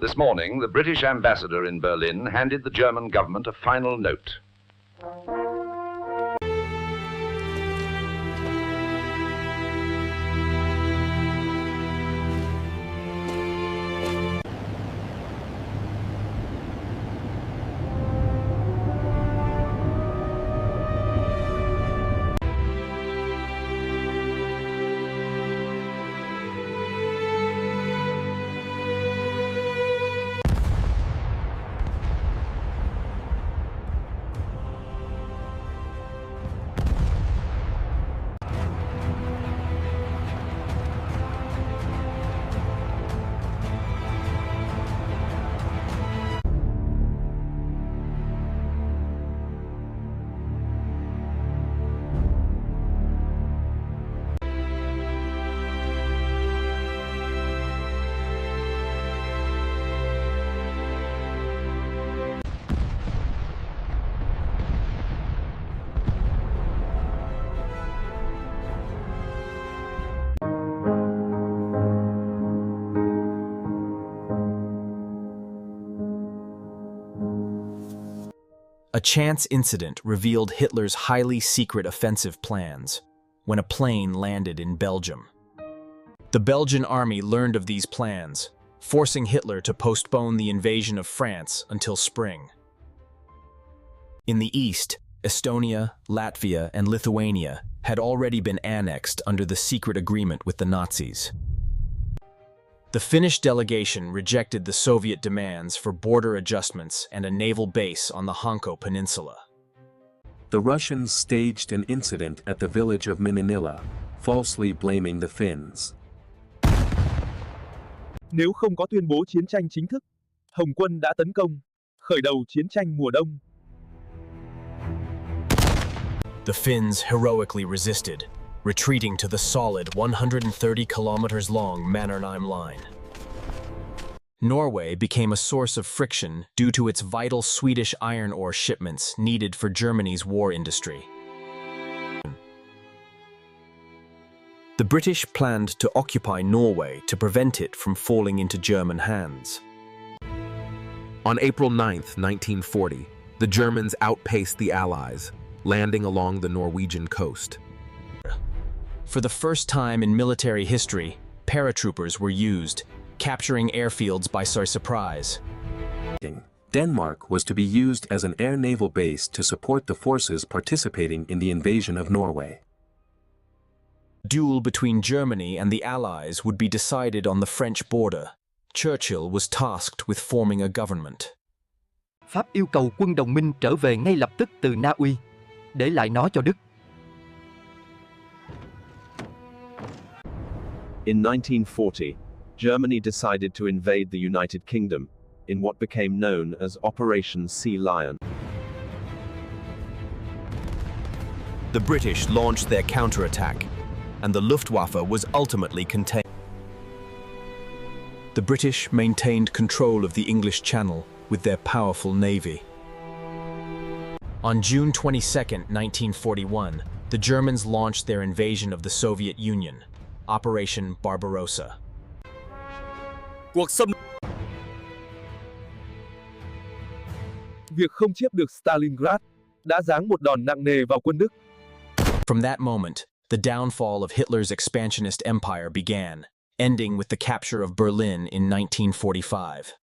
This morning, the British ambassador in Berlin handed the German government a final note. A chance incident revealed Hitler's highly secret offensive plans when a plane landed in Belgium. The Belgian army learned of these plans, forcing Hitler to postpone the invasion of France until spring. In the east, Estonia, Latvia, and Lithuania had already been annexed under the secret agreement with the Nazis. The Finnish delegation rejected the Soviet demands for border adjustments and a naval base on the Hanko Peninsula. The Russians staged an incident at the village of Minanila, falsely blaming the Finns. Nếu không có tuyên bố chiến tranh chính thức, Hồng quân đã tấn công, khởi đầu chiến tranh mùa đông. The Finns heroically resisted, retreating to the solid 130 kilometers long Mannerheim line. Norway became a source of friction due to its vital Swedish iron ore shipments needed for Germany's war industry. The British planned to occupy Norway to prevent it from falling into German hands. On April 9, 1940, the Germans outpaced the Allies, landing along the Norwegian coast. For the first time in military history, paratroopers were used, capturing airfields by surprise. Denmark was to be used as an air-naval base to support the forces participating in the invasion of Norway. The duel between Germany and the Allies would be decided on the French border. Churchill was tasked with forming a government. Pháp yêu cầu quân đồng minh trở về ngay lập tức từ Na Uy, để lại nó cho Đức. In 1940, Germany decided to invade the United Kingdom in what became known as Operation Sea Lion. The British launched their counterattack, and the Luftwaffe was ultimately contained. The British maintained control of the English Channel with their powerful navy. On June 22, 1941, the Germans launched their invasion of the Soviet Union, Operation Barbarossa. Việc không chiếm được Stalingrad đã giáng một đòn nặng nề vào quân Đức. From that moment, the downfall of Hitler's expansionist empire began, ending with the capture of Berlin in 1945.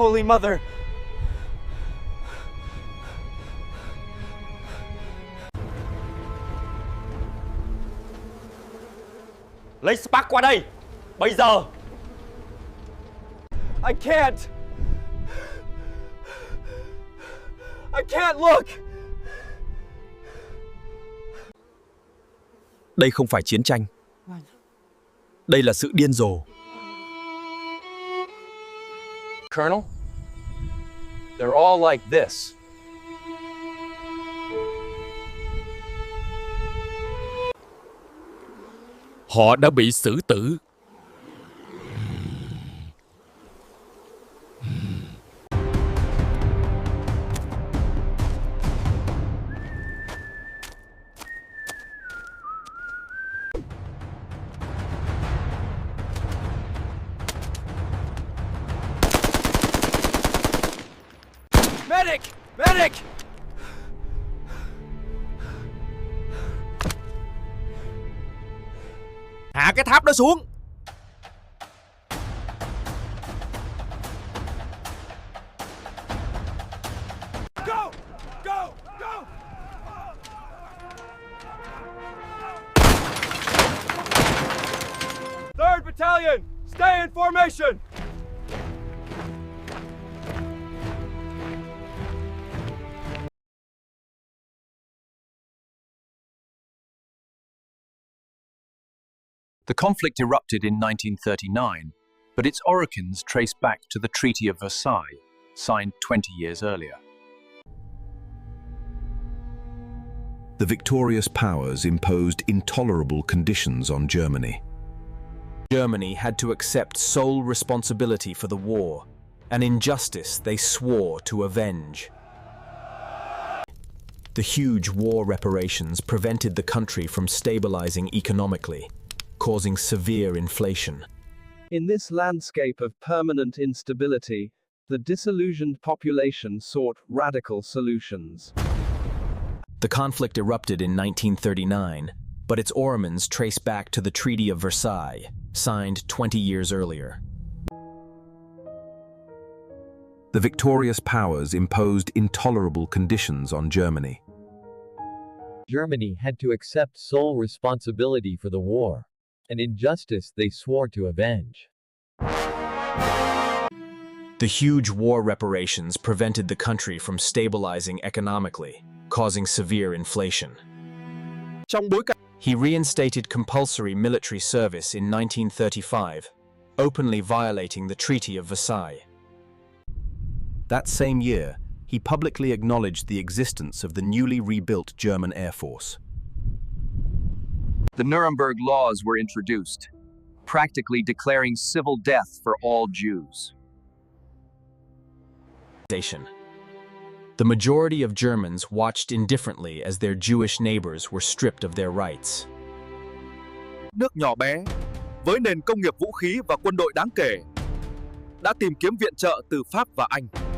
Holy Mother! Lấy spark qua đây! Bây giờ! I can't! I can't look! Đây không phải chiến tranh. Đây là sự điên rồ. Colonel, they're all like this. Họ đã bị xử tử. Medic! Medic! Hạ cái tháp đó xuống. Go! Go! Go! Third Battalion, stay in formation! The conflict erupted in 1939, but its origins trace back to the Treaty of Versailles, signed 20 years earlier. The victorious powers imposed intolerable conditions on Germany. Germany had to accept sole responsibility for the war, an injustice they swore to avenge. The huge war reparations prevented the country from stabilizing economically, causing severe inflation. In this landscape of permanent instability, the disillusioned population sought radical solutions. The conflict erupted in 1939, but its origins trace back to the Treaty of Versailles, signed 20 years earlier. The victorious powers imposed intolerable conditions on Germany. Germany had to accept sole responsibility for the war, an injustice they swore to avenge. The huge war reparations prevented the country from stabilizing economically, causing severe inflation. He reinstated compulsory military service in 1935, openly violating the Treaty of Versailles. That same year, he publicly acknowledged the existence of the newly rebuilt German Air Force. The Nuremberg laws were introduced, practically declaring civil death for all Jews. The majority of Germans watched indifferently as their Jewish neighbors were stripped of their rights. Nước nhỏ bé, với nền công nghiệp vũ khí và quân đội đáng kể, đã tìm kiếm viện trợ từ Pháp và Anh.